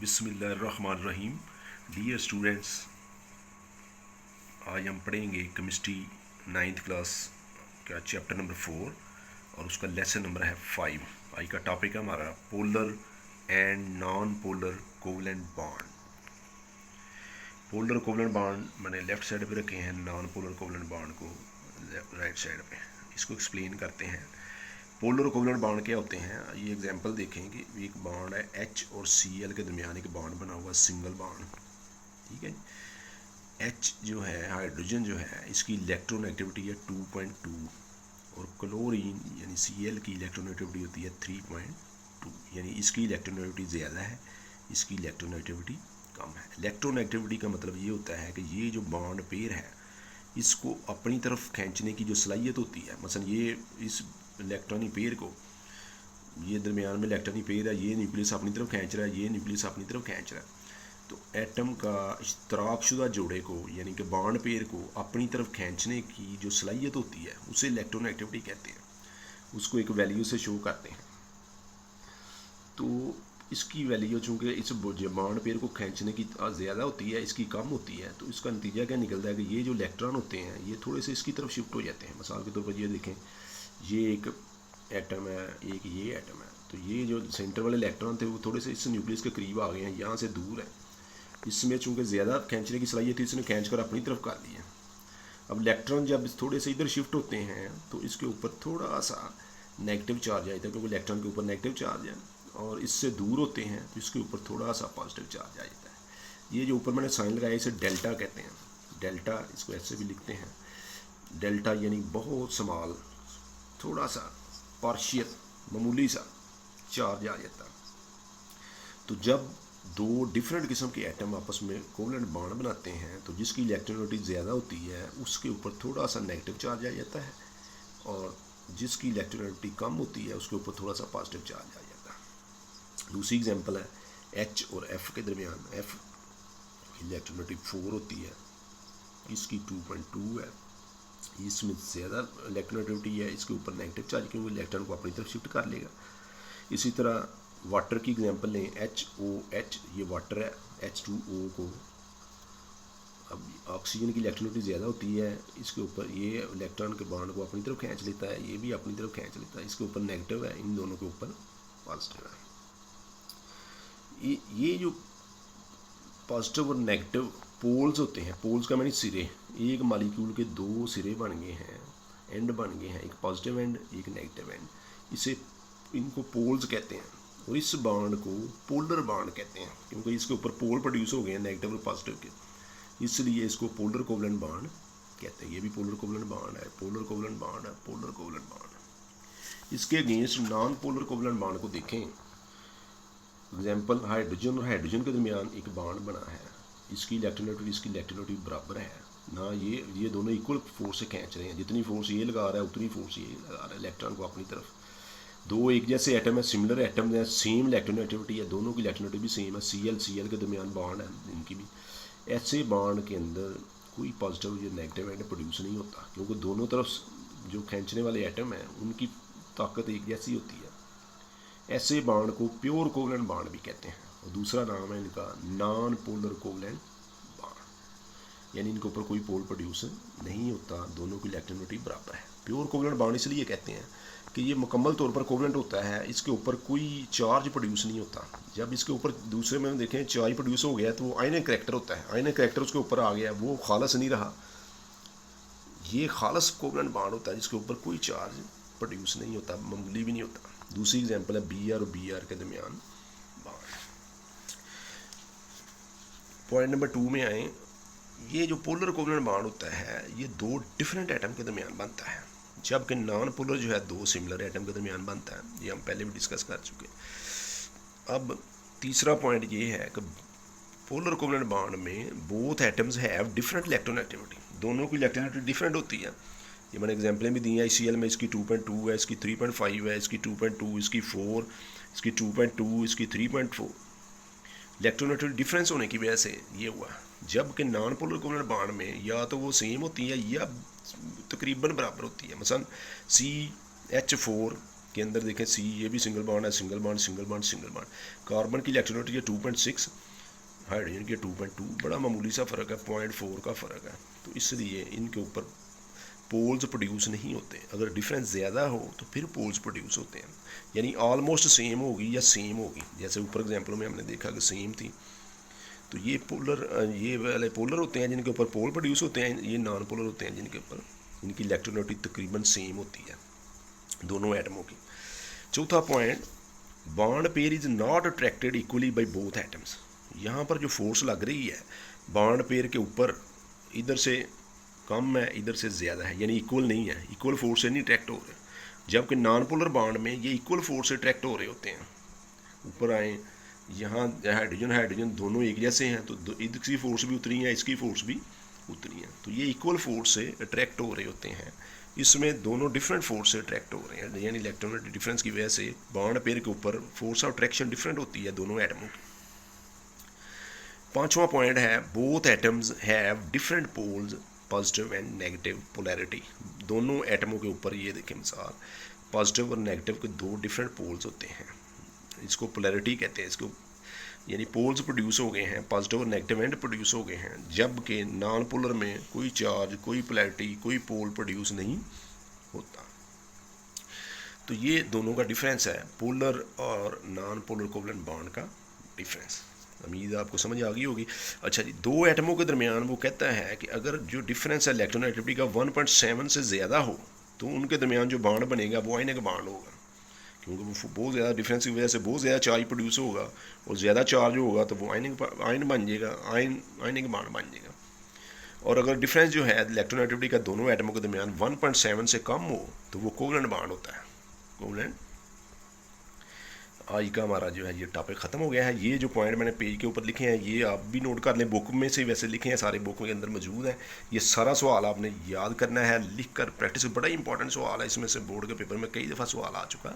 बिस्मिल्लाहिर्रहमानिर्रहीम। Dear students, आज हम पढ़ेंगे केमिस्ट्री 9th क्लास का चैप्टर नंबर 4 और उसका लेसन नंबर है 5। आज का टॉपिक है हमारा polar and non polar covalent bond. Polar covalent bond मैंने लेफ्ट साइड पे रखे हैं, नॉन पोलर कोवलेंट बॉन्ड को राइट साइड पे। इसको एक्सप्लेन करते हैं। पोलर कोवलेंट बॉन्ड क्या होते हैं, ये एग्जांपल देखेंगे। एक बॉन्ड है H और Cl के दरमियान एक बॉन्ड बना हुआ, सिंगल बॉन्ड, ठीक है। H जो है हाइड्रोजन जो है, इसकी इलेक्ट्रोनेगेटिविटी है 2.2 और क्लोरीन यानी Cl की इलेक्ट्रोनेगेटिविटी होती है 3.2, यानी इसकी इलेक्ट्रोनेगेटिविटी ज़्यादा है, इसकी इलेक्ट्रोनेगेटिविटी कम है। इलेक्ट्रोनेगेटिविटी का मतलब ये होता है कि ये जो बॉन्ड पेयर है इसको अपनी तरफ खींचने की जो सलाहियत होती है, मसलन ये इस इलेक्ट्रॉनी पेयर को, ये दरमियान में इलेक्ट्रॉनी पेयर है, ये न्यूक्लियस अपनी तरफ खींच रहा है, ये न्यूक्लियस अपनी तरफ खींच रहा है, तो एटम का इश्तराकशुदा जोड़े को यानी कि बॉन्ड पेयर को अपनी तरफ खींचने की जो सलाहियत होती है उसे इलेक्ट्रोनेगेटिविटी कहते हैं। उसको एक वैल्यू से शो करते हैं। तो इसकी वैल्यू चूँकि इस बॉन्ड पेयर को खींचने की ज़्यादा होती है, इसकी कम होती है, तो इसका नतीजा क्या निकलता है कि ये जो इलेक्ट्रॉन होते हैं ये थोड़े से इसकी तरफ शिफ्ट हो जाते हैं। मिसाल के तौर पर ये देखें, ये एक एटम है, एक ये एटम है, तो ये जो सेंटर वाले इलेक्ट्रॉन थे वो थोड़े से इस न्यूक्लियस के करीब आ गए हैं, यहाँ से दूर है। इसमें चूँकि ज़्यादा खींचने की सलाहियत थी, इसने खींच कर अपनी तरफ कर लिया। अब इलेक्ट्रॉन जब थोड़े से इधर शिफ्ट होते हैं तो इसके ऊपर थोड़ा सा नेगेटिव चार्ज आ जाता है, क्योंकि इलेक्ट्रॉन के ऊपर नेगेटिव चार्ज है, और इससे दूर होते हैं तो इसके ऊपर थोड़ा सा पॉजिटिव चार्ज आ जाता है। ये जो ऊपर मैंने साइन लगाया इसे डेल्टा कहते हैं। डेल्टा, इसको ऐसे भी लिखते हैं, डेल्टा यानी बहुत स्मॉल, थोड़ा सा पार्शियल, मामूली सा चार्ज आ जाता है। तो जब दो डिफरेंट किस्म के एटम आपस में कोवलेंट बॉन्ड बनाते हैं तो जिसकी इलेक्ट्रोनेगेटिविटी ज़्यादा होती है उसके ऊपर थोड़ा सा नेगेटिव चार्ज आ जाता है, और जिसकी इलेक्ट्रोनेगेटिविटी कम होती है उसके ऊपर थोड़ा सा पॉजिटिव चार्ज आ जाता है। दूसरी एग्जांपल है H और F के दरमियान। F इलेक्ट्रोनेगेटिव 4 होती है, इसकी 2.2 है, इसमें ज़्यादा इलेक्ट्रोनेगेटिविटी है, इसके ऊपर नेगेटिव चार्ज क्योंकि इलेक्ट्रॉन को अपनी तरफ शिफ्ट कर लेगा। इसी तरह वाटर की एग्जांपल लें, HOH, ये वाटर है, H2O को, अब ऑक्सीजन की इलेक्ट्रोनेगेटिविटी ज़्यादा होती है, इसके ऊपर ये इलेक्ट्रॉन के बॉन्ड को अपनी तरफ खींच लेता है, ये भी अपनी तरफ खींच लेता है, इसके ऊपर नेगेटिव है, इन दोनों के ऊपर पॉजिटिव है। ये जो पॉजिटिव और नेगेटिव पोल्स होते हैं, पोल्स का मैंने सिरे, एक मालिक्यूल के दो सिरे बन गए हैं, एंड बन गए हैं, एक पॉजिटिव एंड एक नेगेटिव एंड, इसे इनको पोल्स कहते हैं। और इस बॉन्ड को पोलर बॉन्ड कहते हैं क्योंकि इसके ऊपर पोल प्रोड्यूस हो गए हैं नेगेटिव और पॉजिटिव के, इसलिए इसको पोलर कोवलेंट बॉन्ड कहते हैं। ये भी पोलर कोवलेंट बॉन्ड है, पोलर कोवलेंट बॉन्ड है, पोलर कोवलेंट बॉन्ड। इसके against non polar covalent bond को देखें। एग्जाम्पल, हाइड्रोजन और हाइड्रोजन के दरमियान एक बॉन्ड बना है, इसकी इलेक्ट्रोनेगेटिविटी इसकी इलेक्ट्रोनेगेटिविटी बराबर है ना, ये दोनों इक्वल फोर्स से खींच रहे हैं, जितनी फोर्स ये लगा रहा है उतनी फोर्स ये लगा रहा है इलेक्ट्रॉन को अपनी तरफ। दो एक जैसे एटम है, सिमिलर एटम है, सेम इलेक्ट्रोनेगेटिविटी है, दोनों की इलेक्ट्रोनेगेटिविटी भी सेम है, Cl के दरमियान बॉन्ड है इनकी भी। ऐसे बॉन्ड के अंदर कोई पॉजिटिव या नेगेटिव एंड प्रोड्यूस नहीं होता, क्योंकि दोनों तरफ जो खींचने वाले एटम हैं उनकी ताकत एक जैसी होती है। ऐसे बॉन्ड को प्योर कोवलेंट बॉन्ड भी कहते हैं, और दूसरा नाम है इनका नॉन पोलर कोवलेंट बॉन्ड, यानी इनके ऊपर कोई पोल प्रोड्यूस नहीं होता, दोनों की इलेक्ट्रोनेगेटिविटी बराबर है। प्योर कोवलेंट बॉन्ड इसलिए कहते हैं कि ये मुकम्मल तौर पर कोवलेंट होता है, इसके ऊपर कोई चार्ज प्रोड्यूस नहीं होता। जब इसके ऊपर दूसरे में देखें चार्ज प्रोड्यूस हो गया तो वो आयनिक करैक्टर होता है, आयनिक करैक्टर उसके ऊपर आ गया, वो खालस नहीं रहा। ये खालस कोवलेंट बॉन्ड होता है जिसके ऊपर कोई चार्ज प्रोड्यूस नहीं होता, मामूली भी नहीं होता। दूसरी एग्जांपल है Br और Br के दरमियान बॉन्ड। पॉइंट नंबर 2 में आए। ये जो पोलर कोवलेंट बॉन्ड होता है ये दो डिफरेंट एटम के दरमियान बनता है, जबकि नॉन पोलर जो है दो सिमिलर एटम के दरमियान बनता है। ये हम पहले भी डिस्कस कर चुके। अब तीसरा पॉइंट ये है कि पोलर कोवलेंट बॉन्ड में both atoms have different electronegativity, दोनों की इलेक्ट्रोनेगेटिविटी डिफरेंट होती है। ये मैंने एग्जाम्पलें भी दी हैं। Cl में इसकी 2.2 है, इसकी 3.5 है, इसकी 2.2, इसकी 4, इसकी 2.2, इसकी 3.4। इलेक्ट्रोनेगेटिविटी डिफरेंस होने की वजह से ये हुआ। जबकि नॉन पोलर कोवलेंट बॉन्ड में या तो वो सेम होती है या तकरीबन बराबर होती है। मसलन CH4 के अंदर देखें सी, ये भी सिंगल बॉन्ड है, single bond single bond single bond. Carbon की इलेक्ट्रॉनिटी है 2.6, हाइड्रोजन की 2.2, बड़ा मामूली सा फ़र्क है, 0.4 का फ़र्क है। तो इसलिए इनके ऊपर पोल्स प्रोड्यूस नहीं होते। अगर डिफरेंस ज़्यादा हो तो फिर पोल्स प्रोड्यूस होते हैं, यानी ऑलमोस्ट सेम होगी या सेम होगी। जैसे ऊपर एग्जांपल में हमने देखा कि सेम थी, तो ये पोलर, ये वाले पोलर होते हैं जिनके ऊपर पोल प्रोड्यूस होते हैं, ये नॉन पोलर होते हैं जिनके ऊपर इनकी इलेक्ट्रोनेगेटिव तकरीबन सेम होती है दोनों एटमों की। चौथा point, bond pair is not attracted equally by both atoms. यहाँ पर जो फोर्स लग रही है बॉन्ड पेयर के ऊपर, इधर से कम है इधर से ज़्यादा है, यानी इक्वल नहीं है, इक्वल फोर्स से नहीं अट्रैक्ट हो रहे। जबकि नॉन पोलर बॉन्ड में ये इक्वल फोर्स से अट्रैक्ट हो रहे होते हैं। ऊपर आए, यहाँ हाइड्रोजन हाइड्रोजन दोनों एक जैसे हैं, तो इसकी फोर्स भी उतरी है, इसकी फोर्स भी उतरी है, तो ये इक्वल फोर्स से अट्रैक्ट हो रहे होते हैं। इसमें दोनों डिफरेंट फोर्स से अट्रैक्ट हो रहे हैं, यानी इलेक्ट्रोनेगेटिव डिफरेंस की वजह से बॉन्ड पेयर के ऊपर फोर्स ऑफ अट्रैक्शन डिफरेंट होती है दोनों एटमों की। पांचवा पॉइंट है, both atoms have different poles, positive and negative polarity. दोनों एटमों के ऊपर ये देखें मिसाल, पॉजिटिव और नेगेटिव के दो डिफरेंट पोल्स होते हैं, इसको पोलैरिटी कहते हैं इसको, यानी पोल्स प्रोड्यूस हो गए हैं, पॉजिटिव और नेगेटिव एंड प्रोड्यूस हो गए हैं। जबकि नॉन पोलर में कोई चार्ज, कोई पोलैरिटी, कोई पोल प्रोड्यूस नहीं होता। तो ये दोनों का डिफरेंस है, पोलर और नॉन पोलर कोवलेंट बॉन्ड का डिफरेंस। उम्मीद आपको समझ आ गई होगी। अच्छा जी, दो एटमों के दरमियान वो कहता है कि अगर जो डिफरेंस है इलेक्ट्रोनेगेटिविटी का 1.7 से ज़्यादा हो तो उनके दरमियान जो बॉन्ड बनेगा वो आयनिक बॉन्ड होगा, क्योंकि वो बहुत ज़्यादा डिफरेंस की वजह से बहुत ज़्यादा चार्ज प्रोड्यूस होगा, और ज़्यादा चार्ज होगा तो वो आयन बन जाएगा, आयनिक बॉन्ड बन जाएगा। और अगर डिफरेंस जो है इलेक्ट्रोनेगेटिविटी का दोनों एटमों के दरमियान 1.7 से कम हो तो वो कोवलेंट बॉन्ड होता है, कोवलेंट। आज का हमारा जो है ये टॉपिक ख़त्म हो गया है। ये जो पॉइंट मैंने पेज के ऊपर लिखे हैं ये आप भी नोट कर लें, बुक में से वैसे लिखे हैं, सारे बुक के अंदर मौजूद हैं। ये सारा सवाल आपने याद करना है, लिख कर प्रैक्टिस, बड़ा ही इंपॉर्टेंट सवाल है, इसमें से बोर्ड के पेपर में कई दफ़ा सवाल आ चुका